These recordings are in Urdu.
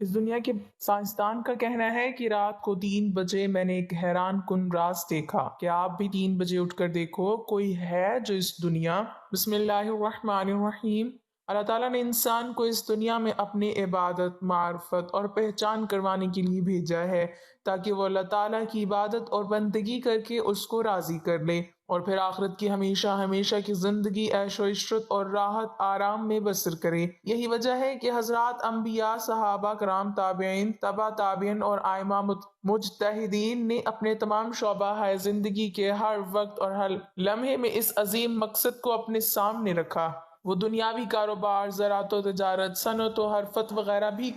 اس دنیا کے سائنسدان کا کہنا ہے کہ رات کو 3 بجے میں نے ایک حیران کن راز دیکھا۔ کیا آپ بھی 3 بجے اٹھ کر دیکھو، کوئی ہے جو اس دنیا۔ بسم اللہ الرحمن الرحیم۔ اللہ تعالیٰ نے انسان کو اس دنیا میں اپنی عبادت، معرفت اور پہچان کروانے کے لیے بھیجا ہے، تاکہ وہ اللہ تعالیٰ کی عبادت اور بندگی کر کے اس کو راضی کر لے اور پھر آخرت کی ہمیشہ ہمیشہ کی زندگی عیش و عشرت اور راحت آرام میں بسر کرے۔ یہی وجہ ہے کہ حضرات انبیاء، صحابہ کرام، تابعین، تبع تابعین اور ائمہ مجتہدین نے اپنے تمام شعبہ زندگی کے ہر وقت اور ہر لمحے میں اس عظیم مقصد کو اپنے سامنے رکھا۔ وہ دنیاوی کاروبار، زراعت و تجارت، صنعت و حرفت وغیرہ بھی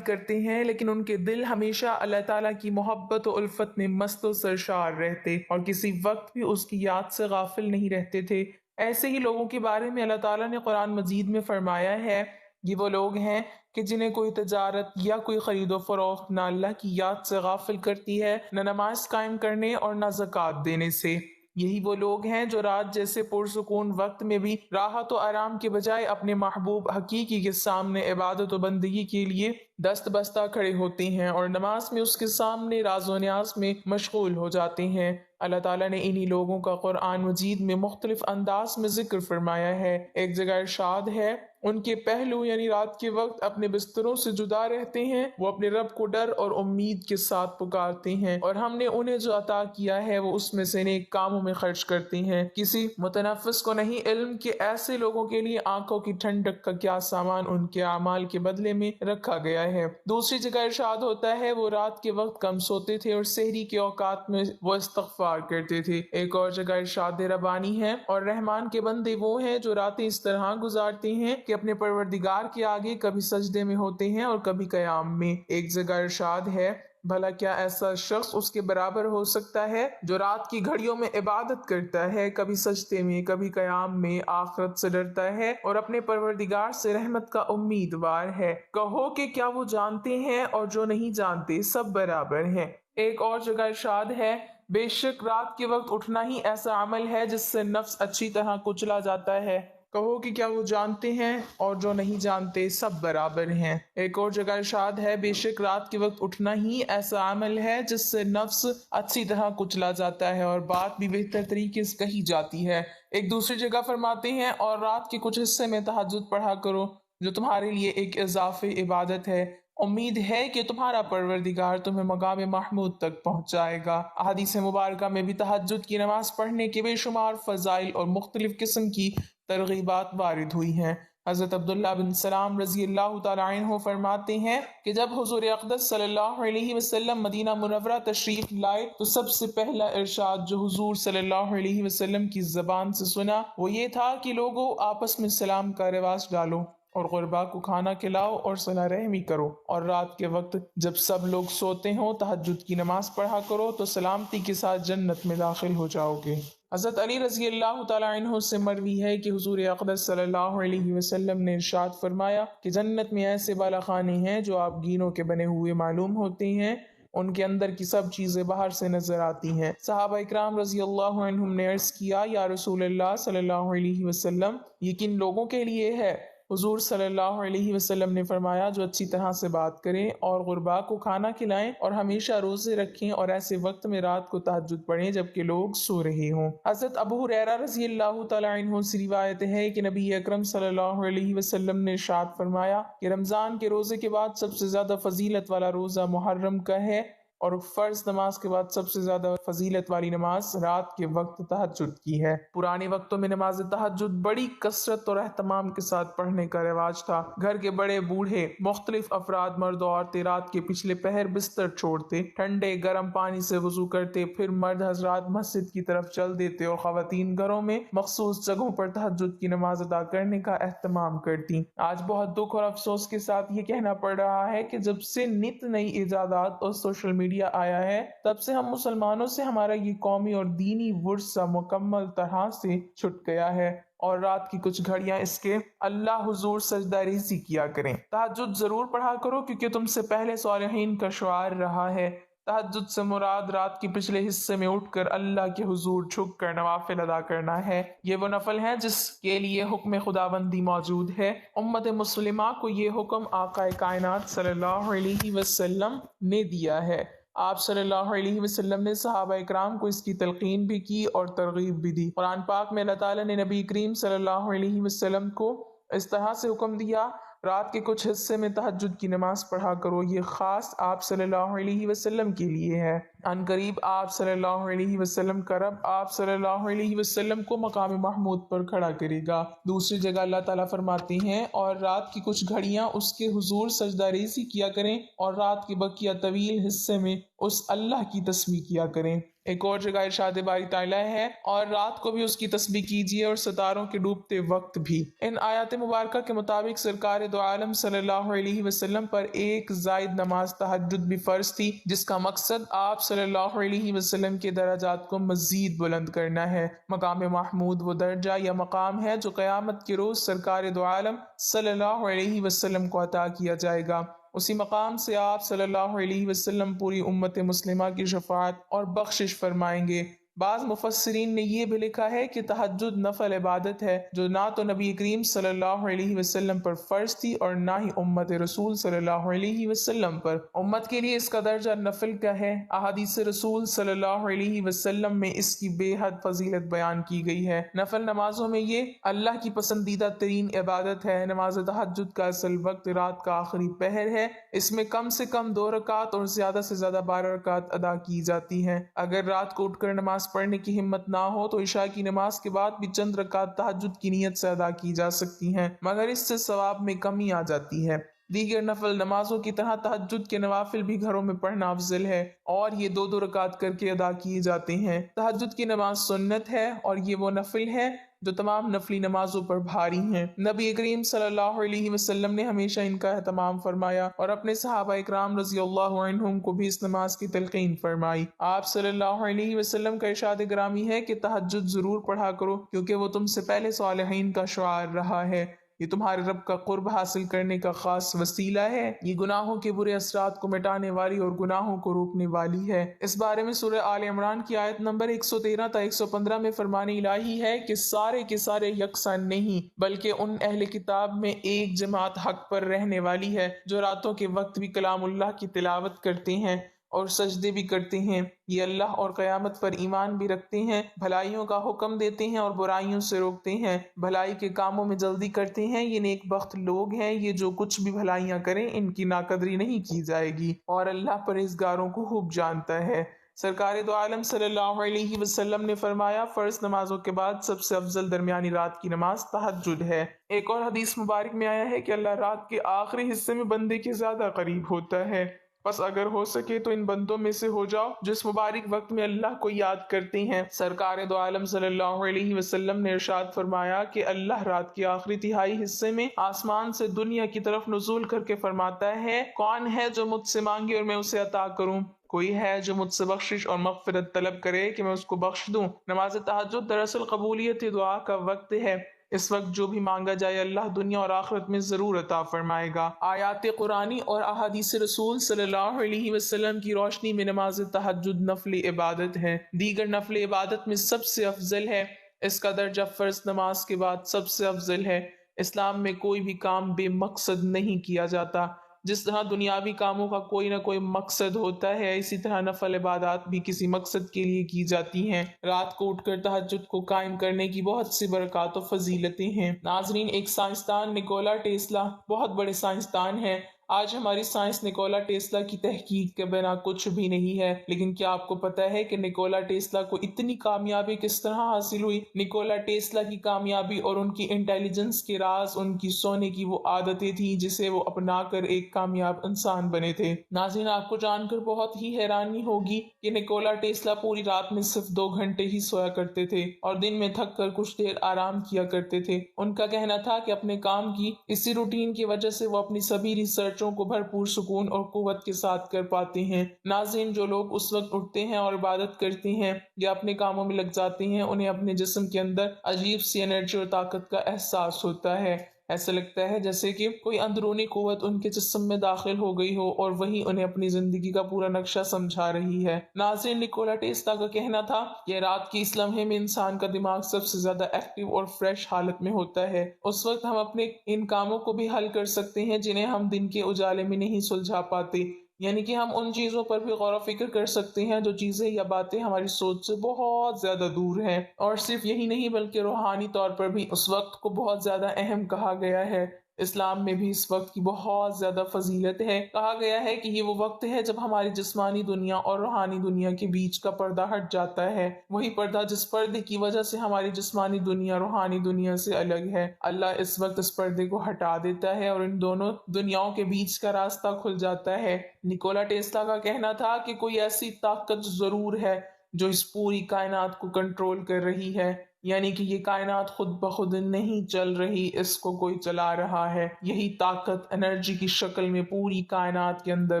کرتے ہیں، لیکن ان کے دل ہمیشہ اللہ تعالیٰ کی محبت و الفت میں مست و سرشار رہتے اور کسی وقت بھی اس کی یاد سے غافل نہیں رہتے تھے۔ ایسے ہی لوگوں کے بارے میں اللہ تعالیٰ نے قرآن مجید میں فرمایا ہے، یہ وہ لوگ ہیں کہ جنہیں کوئی تجارت یا کوئی خرید و فروخت نہ اللہ کی یاد سے غافل کرتی ہے، نہ نماز قائم کرنے اور نہ زکوٰۃ دینے سے۔ یہی وہ لوگ ہیں جو رات جیسے پرسکون وقت میں بھی راحت و آرام کے بجائے اپنے محبوب حقیقی کے سامنے عبادت و بندگی کے لیے دست بستہ کھڑے ہوتے ہیں اور نماز میں اس کے سامنے راز و نیاز میں مشغول ہو جاتے ہیں۔ اللہ تعالیٰ نے انہی لوگوں کا قرآن مجید میں مختلف انداز میں ذکر فرمایا ہے۔ ایک جگہ ارشاد ہے، ان کے پہلو یعنی رات کے وقت اپنے بستروں سے جدا رہتے ہیں، وہ اپنے رب کو ڈر اور امید کے ساتھ پکارتے ہیں، اور ہم نے انہیں جو عطا کیا ہے وہ اس میں سے نیک کاموں میں خرچ کرتے ہیں۔ کسی متنفس کو نہیں علم کہ ایسے لوگوں کے لیے آنکھوں کی ٹھنڈک کا کیا سامان ان کے اعمال کے بدلے میں رکھا گیا ہے۔ دوسری جگہ ارشاد ہوتا ہے، وہ رات کے وقت کم سوتے تھے اور سحری کے اوقات میں وہ استغفار کرتے تھے۔ ایک اور جگہ ارشاد ربانی ہے، اور رحمان کے بندے وہ ہیں جو راتیں اس طرح گزارتے ہیں کہ اپنے پروردگار کے آگے کبھی سجدے میں ہوتے ہیں اور کبھی قیام میں۔ ایک جگہ ارشاد ہے، بھلا کیا ایسا شخص اس کے برابر ہو سکتا ہے جو رات کی گھڑیوں میں عبادت کرتا ہے، کبھی سجدے میں کبھی قیام میں، آخرت سے ڈرتا ہے اور اپنے پروردگار سے رحمت کا امیدوار ہے۔ کہو کہ کیا وہ جانتے ہیں اور جو نہیں جانتے سب برابر ہیں۔ ایک اور جگہ ارشاد ہے، بے شک رات کے وقت اٹھنا ہی ایسا عمل ہے جس سے نفس اچھی طرح کچلا جاتا ہے۔ کہو کہ کیا وہ جانتے ہیں اور جو نہیں جانتے سب برابر ہیں۔ ایک اور جگہ ارشاد ہے، بے شک رات کے وقت اٹھنا ہی ایسا عمل ہے جس سے نفس اچھی طرح کچلا جاتا ہے اور بات بھی بہتر طریقے سے کہی جاتی ہے۔ ایک دوسری جگہ فرماتے ہیں، اور رات کے کچھ حصے میں تہجد پڑھا کرو جو تمہارے لیے ایک اضافی عبادت ہے، امید ہے کہ تمہارا پروردگار تمہیں مقام محمود تک پہنچائے گا۔ احادیث مبارکہ میں بھی تہجد کی نماز پڑھنے کے بے شمار فضائل اور مختلف قسم کی ترغیبات وارد ہوئی ہیں۔ حضرت عبداللہ بن سلام رضی اللہ تعالیٰ عنہ فرماتے ہیں کہ جب حضور اقدس صلی اللہ علیہ وسلم مدینہ منورہ تشریف لائے تو سب سے پہلا ارشاد جو حضور صلی اللہ علیہ وسلم کی زبان سے سنا وہ یہ تھا کہ لوگوں آپس میں سلام کا رواج ڈالو اور غربا کو کھانا کھلاؤ اور صلہ رحمی کرو، اور رات کے وقت جب سب لوگ سوتے ہوں تہجد کی نماز پڑھا کرو تو سلامتی کے ساتھ جنت میں داخل ہو جاؤ گے۔ حضرت علی رضی اللہ تعالیٰ عنہ سے مروی ہے کہ حضور اقدس صلی اللہ علیہ وسلم نے ارشاد فرمایا کہ جنت میں ایسے بالا خانے ہیں جو آپ گینوں کے بنے ہوئے معلوم ہوتے ہیں، ان کے اندر کی سب چیزیں باہر سے نظر آتی ہیں۔ صحابہ اکرام رضی اللہ عنہم نے عرض کیا، یا رسول اللہ صلی اللہ علیہ وسلم، یہ کن لوگوں کے لیے ہے؟ حضور صلی اللہ علیہ وسلم نے فرمایا، جو اچھی طرح سے بات کریں اور غربا کو کھانا کھلائیں اور ہمیشہ روزے رکھیں اور ایسے وقت میں رات کو تہجد پڑھیں جبکہ لوگ سو رہے ہوں۔ حضرت ابو ہریرہ رضی اللہ تعالیٰ عنہ سے روایت ہے کہ نبی اکرم صلی اللہ علیہ وسلم نے ارشاد فرمایا کہ رمضان کے روزے کے بعد سب سے زیادہ فضیلت والا روزہ محرم کا ہے، اور فرض نماز کے بعد سب سے زیادہ فضیلت والی نماز رات کے وقت تہجد کی ہے۔ پرانے وقتوں میں نماز تہجد بڑی کثرت اور اہتمام کے ساتھ پڑھنے کا رواج تھا۔ گھر کے بڑے بوڑھے، مختلف افراد، مرد و عورتیں رات کے پچھلے پہر بستر چھوڑتے، ٹھنڈے گرم پانی سے وضو کرتے، پھر مرد حضرات مسجد کی طرف چل دیتے اور خواتین گھروں میں مخصوص جگہوں پر تہجد کی نماز ادا کرنے کا اہتمام کرتی۔ آج بہت دکھ اور افسوس کے ساتھ یہ کہنا پڑ رہا ہے کہ جب سے نت نئی ایجادات اور سوشل میڈیا آیا ہے، تب سے ہم مسلمانوں سے ہمارا یہ قومی اور دینی ورثہ مکمل طرح سے چھٹ گیا ہے، اور رات کی کچھ گھڑیاں اس کے اللہ حضور سجدہ ریزی کیا کریں۔ تہجد ضرور پڑھا کرو کیونکہ تم سے پہلے صالحین کا شعار رہا ہے، تہجد سے مراد رات کے پچھلے حصے میں اٹھ کر اللہ کے حضور جھک کر نوافل ادا کرنا ہے۔ یہ وہ نفل ہے جس کے لیے حکم خداوندی موجود ہے۔ امت مسلمہ کو یہ حکم آقا کائنات صلی اللہ علیہ وسلم نے دیا ہے۔ آپ صلی اللہ علیہ وسلم نے صحابہ اکرام کو اس کی تلقین بھی کی اور ترغیب بھی دی۔ قرآن پاک میں اللہ تعالیٰ نے نبی کریم صلی اللہ علیہ وسلم کو اس طرح سے حکم دیا، رات کے کچھ حصے میں تہجد کی نماز پڑھا کرو، یہ خاص آپ صلی اللہ علیہ وسلم کے لیے ہے۔ ان قریب آپ صلی اللہ علیہ وسلم کا رب آپ صلی اللہ علیہ وسلم کو مقام محمود پر کھڑا کرے گا۔ دوسری جگہ اللہ تعالیٰ فرماتے ہیں اور رات کی کچھ گھڑیاں اس کے حضور سجدہ ریزی کیا کریں اور رات کے بقیہ طویل حصے میں اس اللہ کی تسبیح کیا کریں۔ ایک اور جگہ ارشاد باری تعالیٰ ہے اور رات کو بھی اس کی تسبیح کیجیے اور ستاروں کے ڈوبتے وقت بھی۔ ان آیات مبارکہ کے مطابق سرکار دو عالم صلی اللہ علیہ وسلم پر ایک زائد نماز تہجد بھی فرض تھی، جس کا مقصد آپ صلی اللہ علیہ وسلم کے درجات کو مزید بلند کرنا ہے۔ مقام محمود وہ درجہ یا مقام ہے جو قیامت کے روز سرکار دو عالم صلی اللہ علیہ وسلم کو عطا کیا جائے گا۔ اسی مقام سے آپ صلی اللہ علیہ وسلم پوری امت مسلمہ کی شفاعت اور بخشش فرمائیں گے۔ بعض مفسرین نے یہ بھی لکھا ہے کہ تہجد نفل عبادت ہے جو نہ تو نبی کریم صلی اللہ علیہ وسلم پر فرض تھی اور نہ ہی امت رسول صلی اللہ علیہ وسلم پر۔ امت کے لیے اس کا درجہ نفل کا ہے۔ احادیث رسول صلی اللہ علیہ وسلم میں اس کی بے حد فضیلت بیان کی گئی ہے۔ نفل نمازوں میں یہ اللہ کی پسندیدہ ترین عبادت ہے۔ نماز تہجد کا اصل وقت رات کا آخری پہر ہے۔ اس میں کم سے کم 2 رکعت اور زیادہ سے زیادہ 12 رکعت ادا کی جاتی ہیں۔ اگر رات کو اٹھ کر نماز پڑھنے کی ہمت نہ ہو تو عشاء کی نماز کے بعد بھی چند رکعت تہجد کی نیت سے ادا کی جا سکتی ہیں، مگر اس سے ثواب میں کمی آ جاتی ہے۔ دیگر نفل نمازوں کی طرح تہجد کے نوافل بھی گھروں میں پڑھنا افضل ہے اور یہ 2 رکعت کر کے ادا کیے جاتے ہیں۔ تہجد کی نماز سنت ہے اور یہ وہ نفل ہے جو تمام نفلی نمازوں پر بھاری ہیں۔ نبی کریم صلی اللہ علیہ وسلم نے ہمیشہ ان کا اہتمام فرمایا اور اپنے صحابہ اکرام رضی اللہ عنہم کو بھی اس نماز کی تلقین فرمائی۔ آپ صلی اللہ علیہ وسلم کا ارشاد گرامی ہے کہ تہجد ضرور پڑھا کرو کیونکہ وہ تم سے پہلے صالحین کا شعار رہا ہے۔ یہ تمہارے رب کا قرب حاصل کرنے کا خاص وسیلہ ہے۔ یہ گناہوں کے برے اثرات کو مٹانے والی اور گناہوں کو روکنے والی ہے۔ اس بارے میں سورہ آل عمران کی آیت نمبر 113 تا 115 میں فرمان الہی ہے کہ سارے کے سارے یکساں نہیں بلکہ ان اہل کتاب میں ایک جماعت حق پر رہنے والی ہے جو راتوں کے وقت بھی کلام اللہ کی تلاوت کرتے ہیں اور سجدے بھی کرتے ہیں۔ یہ اللہ اور قیامت پر ایمان بھی رکھتے ہیں، بھلائیوں کا حکم دیتے ہیں اور برائیوں سے روکتے ہیں، بھلائی کے کاموں میں جلدی کرتے ہیں۔ یہ نیک بخت لوگ ہیں، یہ جو کچھ بھی بھلائیاں کریں ان کی ناقدری نہیں کی جائے گی اور اللہ پرہیزگاروں کو خوب جانتا ہے۔ سرکار دو عالم صلی اللہ علیہ وسلم نے فرمایا، فرض نمازوں کے بعد سب سے افضل درمیانی رات کی نماز تہجد ہے۔ ایک اور حدیث مبارک میں آیا ہے کہ اللہ رات کے آخری حصے میں بندے کے زیادہ قریب ہوتا ہے، بس اگر ہو سکے تو ان بندوں میں سے ہو جاؤ جو اس مبارک وقت میں اللہ کو یاد کرتے ہیں۔ سرکار دو عالم صلی اللہ علیہ وسلم نے ارشاد فرمایا کہ اللہ رات کے آخری تہائی حصے میں آسمان سے دنیا کی طرف نزول کر کے فرماتا ہے، کون ہے جو مجھ سے مانگے اور میں اسے عطا کروں؟ کوئی ہے جو مجھ سے بخشش اور مغفرت طلب کرے کہ میں اس کو بخش دوں؟ نماز تہجد دراصل قبولیت دعا کا وقت ہے۔ اس وقت جو بھی مانگا جائے اللہ دنیا اور آخرت میں ضرور عطا فرمائے گا۔ آیات قرآنی اور احادیث رسول صلی اللہ علیہ وسلم کی روشنی میں نماز تہجد نفل عبادت ہے، دیگر نفل عبادت میں سب سے افضل ہے۔ اس کا درجہ فرض نماز کے بعد سب سے افضل ہے۔ اسلام میں کوئی بھی کام بے مقصد نہیں کیا جاتا۔ جس طرح دنیاوی کاموں کا کوئی نہ کوئی مقصد ہوتا ہے، اسی طرح نفل عبادات بھی کسی مقصد کے لیے کی جاتی ہیں۔ رات کو اٹھ کر تہجد کو قائم کرنے کی بہت سی برکات و فضیلتیں ہیں۔ ناظرین، ایک سائنسدان نکولا ٹیسلا بہت بڑے سائنسدان ہیں۔ آج ہماری سائنس نکولا ٹیسلا کی تحقیق کے بنا کچھ بھی نہیں ہے، لیکن کیا آپ کو پتہ ہے کہ نکولا ٹیسلا کو اتنی کامیابی کس طرح حاصل ہوئی؟ نکولا ٹیسلا کی کامیابی اور ان کی انٹیلیجنس کے راز ان کی سونے کی وہ عادتیں تھیں جسے وہ اپنا کر ایک کامیاب انسان بنے تھے۔ ناظرین، آپ کو جان کر بہت ہی حیرانی ہوگی کہ نکولا ٹیسلا پوری رات میں صرف 2 گھنٹے ہی سویا کرتے تھے اور دن میں تھک کر کچھ دیر آرام کیا کرتے تھے۔ ان کا کہنا تھا کہ اپنے کام کی اسی روٹین کی وجہ سے وہ اپنی سبھی ریسرچوں کو بھرپور سکون اور قوت کے ساتھ کر پاتے ہیں۔ ناظرین، جو لوگ اس وقت اٹھتے ہیں اور عبادت کرتے ہیں یا اپنے کاموں میں لگ جاتے ہیں، انہیں اپنے جسم کے اندر عجیب سی انرجی اور طاقت کا احساس ہوتا ہے۔ ایسا لگتا ہے جیسے کہ کوئی اندرونی قوت ان کے جسم میں داخل ہو گئی ہو اور وہی انہیں اپنی زندگی کا پورا نقشہ سمجھا رہی ہے۔ ناظرین، نیکولا ٹیسلا کا کہنا تھا کہ رات کی اس لمحے میں انسان کا دماغ سب سے زیادہ ایکٹیو اور فریش حالت میں ہوتا ہے۔ اس وقت ہم اپنے ان کاموں کو بھی حل کر سکتے ہیں جنہیں ہم دن کے اجالے میں نہیں سلجھا پاتے، یعنی کہ ہم ان چیزوں پر بھی غور و فکر کر سکتے ہیں جو چیزیں یا باتیں ہماری سوچ سے بہت زیادہ دور ہیں۔ اور صرف یہی نہیں بلکہ روحانی طور پر بھی اس وقت کو بہت زیادہ اہم کہا گیا ہے۔ اسلام میں بھی اس وقت کی بہت زیادہ فضیلت ہے۔ کہا گیا ہے کہ یہ وہ وقت ہے جب ہماری جسمانی دنیا اور روحانی دنیا کے بیچ کا پردہ ہٹ جاتا ہے، وہی پردہ جس پردے کی وجہ سے ہماری جسمانی دنیا روحانی دنیا سے الگ ہے۔ اللہ اس وقت اس پردے کو ہٹا دیتا ہے اور ان دونوں دنیاؤں کے بیچ کا راستہ کھل جاتا ہے۔ نیکولا ٹیسلا کا کہنا تھا کہ کوئی ایسی طاقت ضرور ہے جو اس پوری کائنات کو کنٹرول کر رہی ہے، یعنی کہ یہ کائنات خود بخود نہیں چل رہی، اس کو کوئی چلا رہا ہے۔ یہی طاقت انرجی کی شکل میں پوری کائنات کے اندر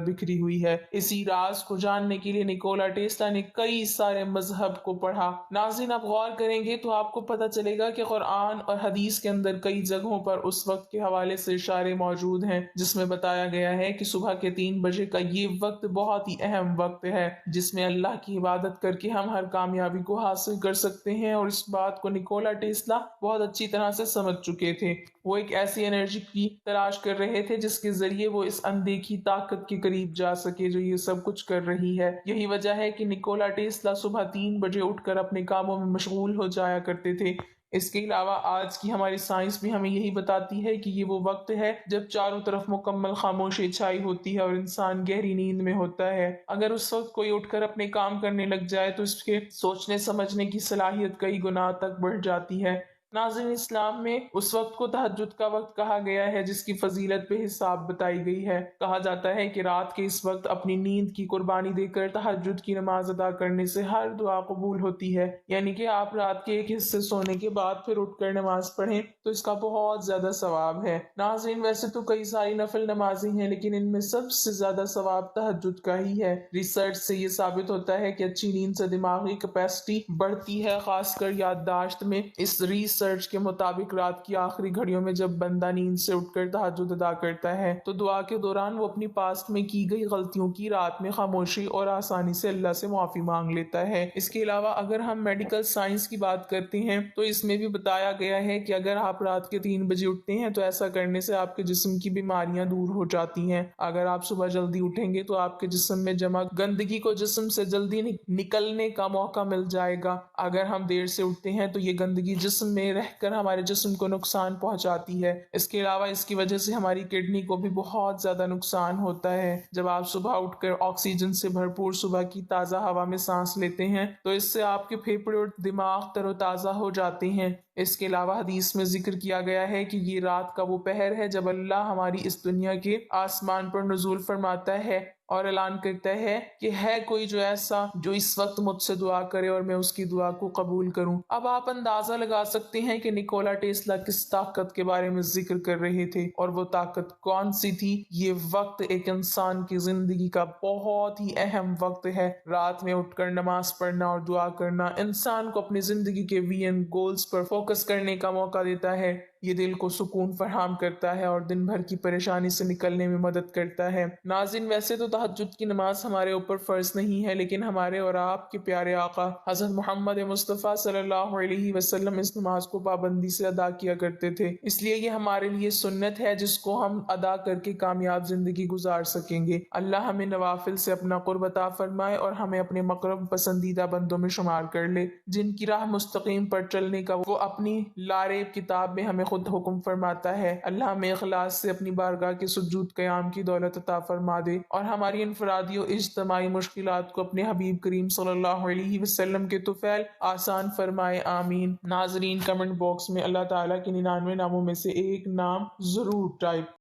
بکھری ہوئی ہے۔ اسی راز کو جاننے کے لیے نیکولا ٹیسلا نے کئی سارے مذہب کو پڑھا۔ ناظرین، آپ غور کریں گے تو آپ کو پتہ چلے گا کہ قرآن اور حدیث کے اندر کئی جگہوں پر اس وقت کے حوالے سے اشارے موجود ہیں جس میں بتایا گیا ہے کہ صبح کے 3 بجے کا یہ وقت بہت ہی اہم وقت ہے جس میں اللہ کی عبادت کر کے ہم ہر کامیابی کو حاصل کر سکتے ہیں، اور اس بات کو نیکولا ٹیسلا بہت اچھی طرح سے سمجھ چکے تھے۔ وہ ایک ایسی انرجی کی تلاش کر رہے تھے جس کے ذریعے وہ اس اندیکھی طاقت کے قریب جا سکے جو یہ سب کچھ کر رہی ہے۔ یہی وجہ ہے کہ نیکولا ٹیسلا صبح 3 بجے اٹھ کر اپنے کاموں میں مشغول ہو جایا کرتے تھے۔ اس کے علاوہ آج کی ہماری سائنس بھی ہمیں یہی بتاتی ہے کہ یہ وہ وقت ہے جب چاروں طرف مکمل خاموشی چھائی ہوتی ہے اور انسان گہری نیند میں ہوتا ہے۔ اگر اس وقت کوئی اٹھ کر اپنے کام کرنے لگ جائے تو اس کے سوچنے سمجھنے کی صلاحیت کئی گنا تک بڑھ جاتی ہے۔ ناظرین، اسلام میں اس وقت کو تہجد کا وقت کہا گیا ہے جس کی فضیلت بے حساب بتائی گئی ہے۔ کہا جاتا ہے کہ رات کے اس وقت اپنی نیند کی قربانی دے کر تہجد کی نماز ادا کرنے سے ہر دعا قبول ہوتی ہے، یعنی کہ آپ رات کے ایک حصے سونے کے بعد پھر اٹھ کر نماز پڑھیں تو اس کا بہت زیادہ ثواب ہے۔ ناظرین، ویسے تو کئی ساری نفل نمازیں ہیں لیکن ان میں سب سے زیادہ ثواب تہجد کا ہی ہے۔ ریسرچ سے یہ ثابت ہوتا ہے کہ اچھی نیند سے دماغی کیپیسٹی بڑھتی ہے، خاص کر یادداشت میں۔ اس ریسرچ کے مطابق رات کی آخری گھڑیوں میں جب بندہ نیند سے اٹھ کر تہجد ادا کرتا ہے تو دعا کے دوران وہ اپنی پاسٹ میں کی گئی غلطیوں کی رات میں خاموشی اور آسانی سے اللہ سے معافی مانگ لیتا ہے۔ اس کے علاوہ اگر ہم میڈیکل سائنس کی بات کرتے ہیں تو اس میں بھی بتایا گیا ہے کہ اگر آپ رات کے 3 بجے اٹھتے ہیں تو ایسا کرنے سے آپ کے جسم کی بیماریاں دور ہو جاتی ہیں۔ اگر آپ صبح جلدی اٹھیں گے تو آپ کے جسم میں جمع گندگی کو جسم سے جلدی نکلنے کا موقع مل جائے گا۔ اگر ہم دیر سے اٹھتے ہیں تو یہ گندگی جسم میں رہ کر ہمارے جسم کو نقصان پہنچاتی ہے۔ اس کے علاوہ اس کی وجہ سے ہماری کڈنی کو بھی بہت زیادہ نقصان ہوتا ہے۔ جب آپ صبح اٹھ کر آکسیجن سے بھرپور صبح کی تازہ ہوا میں سانس لیتے ہیں تو اس سے آپ کے پھیپھڑے اور دماغ تر و تازہ ہو جاتے ہیں۔ اس کے علاوہ حدیث میں ذکر کیا گیا ہے کہ یہ رات کا وہ پہر ہے جب اللہ ہماری اس دنیا کے آسمان پر نزول فرماتا ہے اور اعلان کرتا ہے کہ ہے کوئی جو ایسا جو اس وقت مجھ سے دعا کرے اور میں اس کی دعا کو قبول کروں۔ اب آپ اندازہ لگا سکتے ہیں کہ نیکولا ٹیسلا کس طاقت کے بارے میں ذکر کر رہے تھے اور وہ طاقت کون سی تھی۔ یہ وقت ایک انسان کی زندگی کا بہت ہی اہم وقت ہے۔ رات میں اٹھ کر نماز پڑھنا اور دعا کرنا انسان کو اپنی زندگی کے ویژن گولز پر فوکس کرنے کا موقع دیتا ہے۔ یہ دل کو سکون فراہم کرتا ہے اور دن بھر کی پریشانی سے نکلنے میں مدد کرتا ہے۔ ناظرین، ویسے تو تہجد کی نماز ہمارے اوپر فرض نہیں ہے لیکن ہمارے اور آپ کے پیارے آقا حضرت محمد مصطفیٰ صلی اللہ علیہ وسلم اس نماز کو پابندی سے ادا کیا کرتے تھے، اس لیے یہ ہمارے لیے سنت ہے جس کو ہم ادا کر کے کامیاب زندگی گزار سکیں گے۔ اللہ ہمیں نوافل سے اپنا قرب عطا فرمائے اور ہمیں اپنے مقرب پسندیدہ بندوں میں شمار کر لے جن کی راہ مستقیم پر چلنے کا وہ اپنی لاریب کتاب میں ہمیں خود حکم فرماتا ہے۔ اللہ ہمیں اخلاص سے اپنی بارگاہ کے سجود قیام کی دولت عطا فرما دے اور ہماری انفرادی و اجتماعی مشکلات کو اپنے حبیب کریم صلی اللہ علیہ وسلم کے طفیل آسان فرمائے، آمین۔ ناظرین، کمنٹ باکس میں اللہ تعالیٰ کے 99 ناموں میں سے ایک نام ضرور ٹائپ